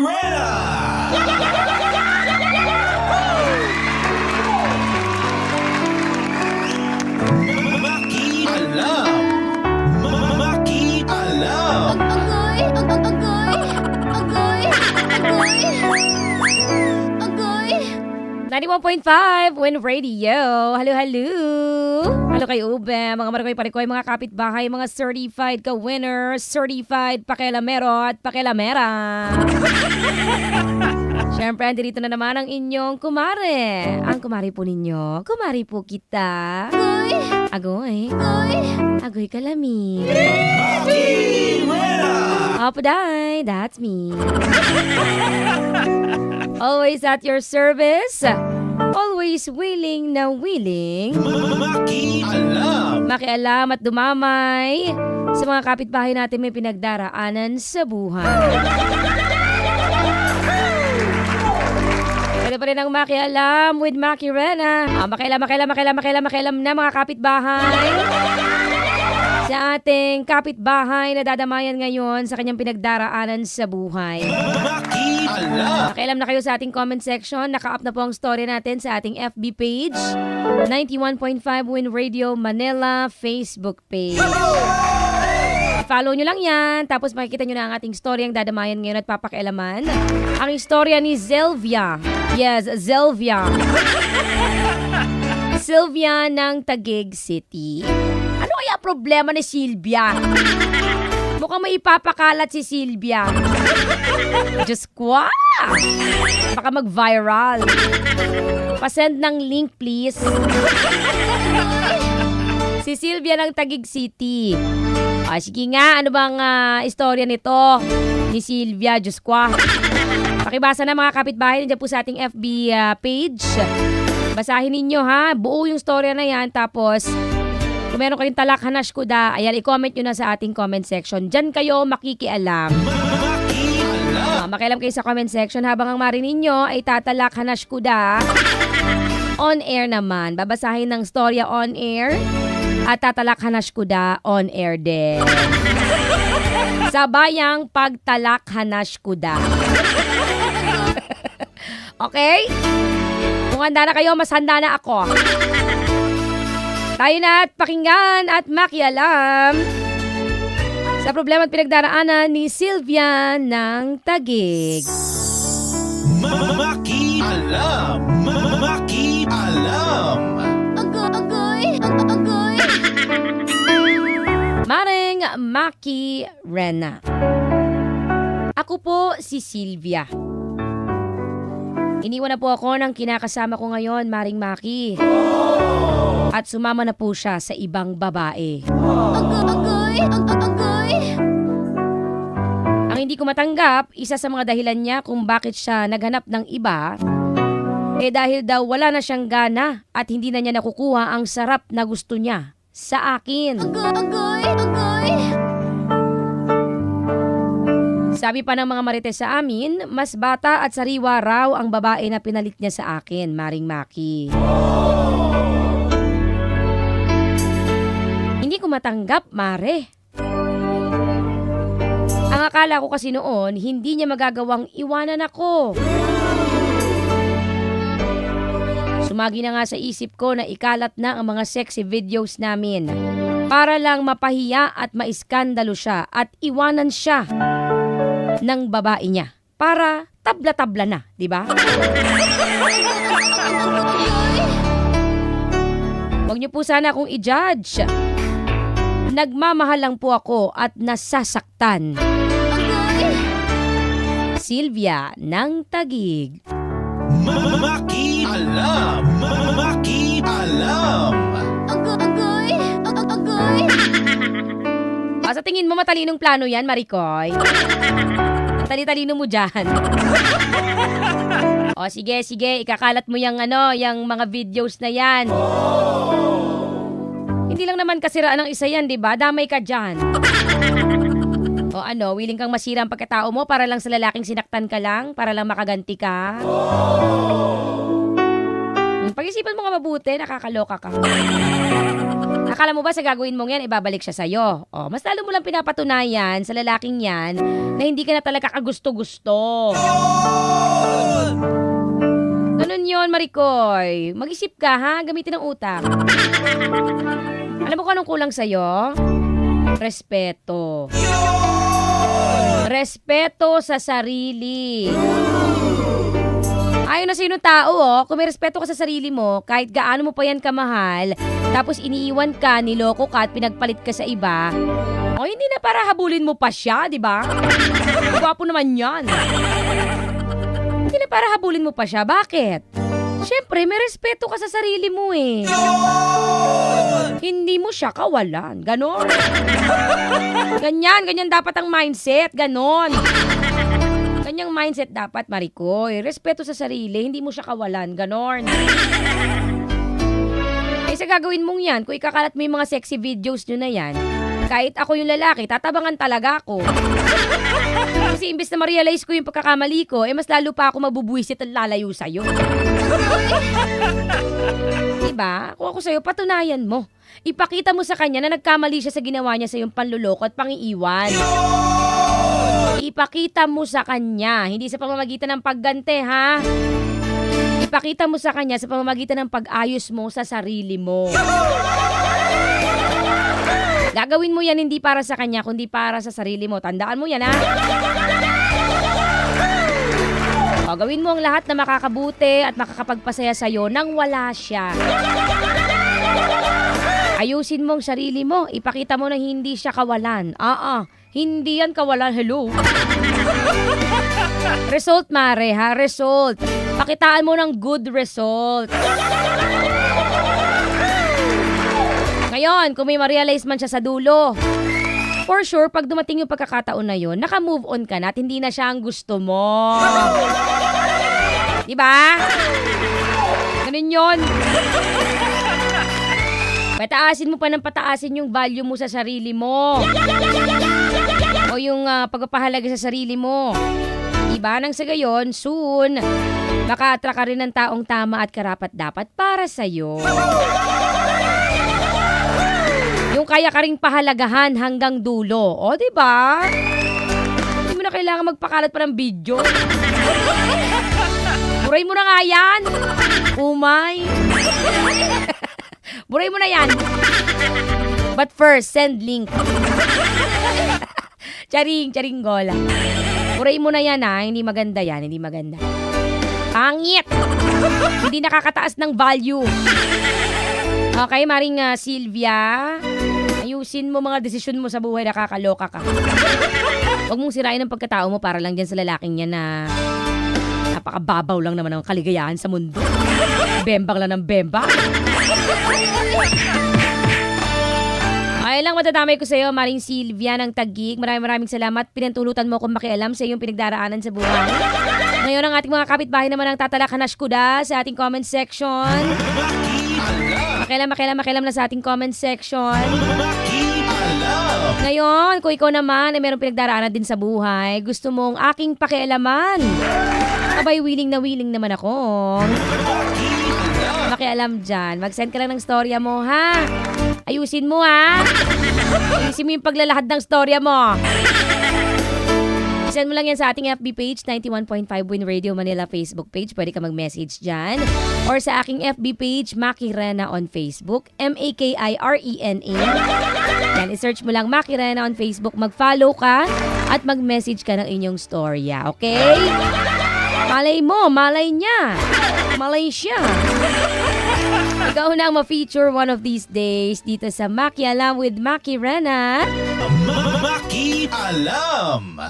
Makialam! Makialam! Agoy! Agoy! Agoy! Agoy! 91.5 Win Radio. Halo, halo. Halo kay Ube, mga marikoy-parikoy, mga kapitbahay, mga certified ka-winner, certified pakialamero at pakialamera. Siyempre, andito na naman ang inyong kumare. Ang kumare po ninyo, kumare po kita. Agoy. Agoy. Agoy kalami. Apaday, that's me. Always at your service. Always willing na willing. Makialam! Makialam at dumamay sa mga kapitbahay natin may pinagdaraanan sa buhay. Pwede pa rin ang makialam with Maki Rena. Makialam na mga kapitbahay. Sa ating kapitbahay na dadamayan ngayon sa kanyang pinagdaraanan sa buhay. Makialam! Nakialam na kayo sa ating comment section. Naka-up na po ang story natin sa ating FB page, 91.5 Win Radio Manila Facebook page. Follow nyo lang yan. Tapos makikita nyo na ang ating story ang dadamayan ngayon at papakialaman. Ang istorya ni Zelvia. Yes, Zelvia. Sylvia ng Taguig City. Ano kaya problema ni Sylvia? Mukhang may ipapakalat si Sylvia. Diyos ko, baka mag-viral. Pasend ng link, please. Si Sylvia ng Taguig City. Sige nga, ano bang istorya nito ni Sylvia? Diyos ko. Pakibasa na mga kapitbahay. Nandiyan po sa ating FB page. Basahin ninyo ha. Buo yung storya na yan. Tapos, kung meron kayong talak hanash kuda, ayan, i-comment nyo na sa ating comment section. Diyan kayo makikialam. Makialam kayo sa comment section habang ang mari ninyo ay tatalak hanash kuda. On air naman. Babasahin ng storya on air. At tatalak hanash kuda on air din. Sabayang pagtalak hanash kuda. Okay? Kung handa na kayo, mas handa na ako. Tayo na at pakinggan at makialam sa problema at pinagdaraanan ni Sylvia ng Taguig. Makialam! Makialam! Agoy! Agoy! Maring Maki Rena. Ako po si Sylvia. Iniwan na po ako ng kinakasama ko ngayon, Maring Maki. At sumama na po siya sa ibang babae. Agoy! Agoy! Ang hindi ko matanggap, isa sa mga dahilan niya kung bakit siya naghanap ng iba, dahil daw wala na siyang gana at hindi na niya nakukuha ang sarap na gusto niya sa akin. Agoy! Agoy! Sabi pa ng mga marites sa amin, mas bata at sariwa raw ang babae na pinalit niya sa akin, Maring Maki. Hindi ko matanggap, Mare. Ang akala ko kasi noon, hindi niya magagawang iwanan ako. Sumagi na nga sa isip ko na ikalat na ang mga sexy videos namin para lang mapahiya at maiskandalo siya at iwanan siya ng babae niya para tabla-tabla na, di ba? Huwag niyo po sana akong i-judge. Nagmamahal lang po ako at nasasaktan. Sylvia ng Taguig. Makialam! Makialam! Agoy! Agoy! Sa tingin mo matalinong plano yan, Marikoy? Ang tali-talino mo dyan. O sige, ikakalat mo yung mga videos na yan. Hindi lang naman kasiraan ng isa yan, di ba? Damay ka dyan. O willing kang masira ang pagkatao mo para lang sa lalaking sinaktan ka lang? Para lang makaganti ka? Pag-isipan mo nga mabuti, nakakaloka ka. Akala mo ba sa gagawin mong yan, ibabalik siya sa'yo? O, mas lalo mo lang pinapatunayan sa lalaking yan na hindi ka na talaga kagusto-gusto. Ganun yun, Maricoy. Mag-isip ka, ha? Gamitin ang utak. Alam mo kung anong kulang sa'yo? Respeto. Respeto sa sarili. Ayon na sino tao, kung may respeto ka sa sarili mo, kahit gaano mo pa yan kamahal, tapos iniiwan ka, niloko ka at pinagpalit ka sa iba, hindi na para habulin mo pa siya, di ba? Gwapo naman yan. Hindi na para habulin mo pa siya. Bakit? Siyempre, may respeto ka sa sarili mo eh. Hindi mo siya kawalan. Ganon. Ganyan dapat ang mindset. Ganon. Ganyang mindset dapat, Maricoy. Respeto sa sarili, hindi mo siya kawalan. Ganon. Sa gagawin mong yan, kung ikakalat mo yung mga sexy videos nyo na yan, kahit ako yung lalaki, tatabangan talaga ako. Kasi imbes na ma-realize ko yung pagkakamali ko, mas lalo pa ako mabubuisit at lalayo sa'yo. Diba? Kung ako sa'yo, patunayan mo. Ipakita mo sa kanya na nagkamali siya sa ginawa niya sa iyong panluloko at pangiiwan. Ipakita mo sa kanya, hindi sa pamamagitan ng paggante, ha? Ipakita mo sa kanya sa pamamagitan ng pag-ayos mo sa sarili mo. Gagawin mo yan hindi para sa kanya, kundi para sa sarili mo. Tandaan mo yan, ha? Gawin mo ang lahat na makakabuti at makakapagpasaya sa'yo nang wala siya. Ayusin mo ang sarili mo. Ipakita mo na hindi siya kawalan. Hindi yan kawalan. Hello? Result, mare, ha? Result. Pakitaan mo ng good result. Ngayon, kung may ma-realize man siya sa dulo, for sure, pag dumating yung pagkakataon na yun, naka-move on ka na at hindi na siya ang gusto mo. Diba? Ganun yun. Pataasin mo pa ng pataasin yung value mo sa sarili mo. O yung pagpapahalaga sa sarili mo. Diba? Nang sa gayon, soon, maka-attract ka rin ng taong tama at karapat-dapat para sa'yo. Yung kaya ka ring pahalagahan hanggang dulo. O, diba? Hindi mo na kailangan magpakalat pa ng video. Buray mo na nga yan. Umay. Buray mo na yan. But first, send link. Charing gola. Buray mo na yan, ha. Hindi maganda yan. Hindi maganda. Pangit. Hindi nakakataas ng value. Okay, Maring Sylvia. Ayusin mo mga desisyon mo sa buhay, nakakaloka ka. Huwag mong sirain ang pagkatao mo para lang dyan sa lalaking yan na napakababaw lang naman ang kaligayahan sa mundo. Bembang lang ng bembang. Ay lang, matadamay ko sa iyo, Maring Sylvia ng Taguig. Maraming salamat. Pinantulutan mo akong makialam sa iyong pinagdaraanan sa buhay. Ngayon ang ating mga kapitbahay naman ang tatalakanas kuda sa ating comment section. Makialam na sa ating comment section. Ngayon, kung ikaw naman ay merong pinagdaraanan din sa buhay, gusto mong aking pakialaman, abay willing naman ako. Makialam dyan. Mag-send ka lang ng storya mo, ha? Ayusin mo, ha? Ayusin mo yung paglalahad ng storya mo. Send mo lang yan sa ating FB page, 91.5 Win Radio Manila Facebook page. Pwede ka mag-message dyan. Or sa aking FB page, Maki Rena on Facebook. MAKIRENA. Yan, isearch mo lang Maki Rena on Facebook. Mag-follow ka at mag-message ka ng inyong storya. Okay? Malay mo, malay niya. Malay siya. Ikaw na ang ma-feature one of these days dito sa Maki Alam with Maki Rena. Maki Alam.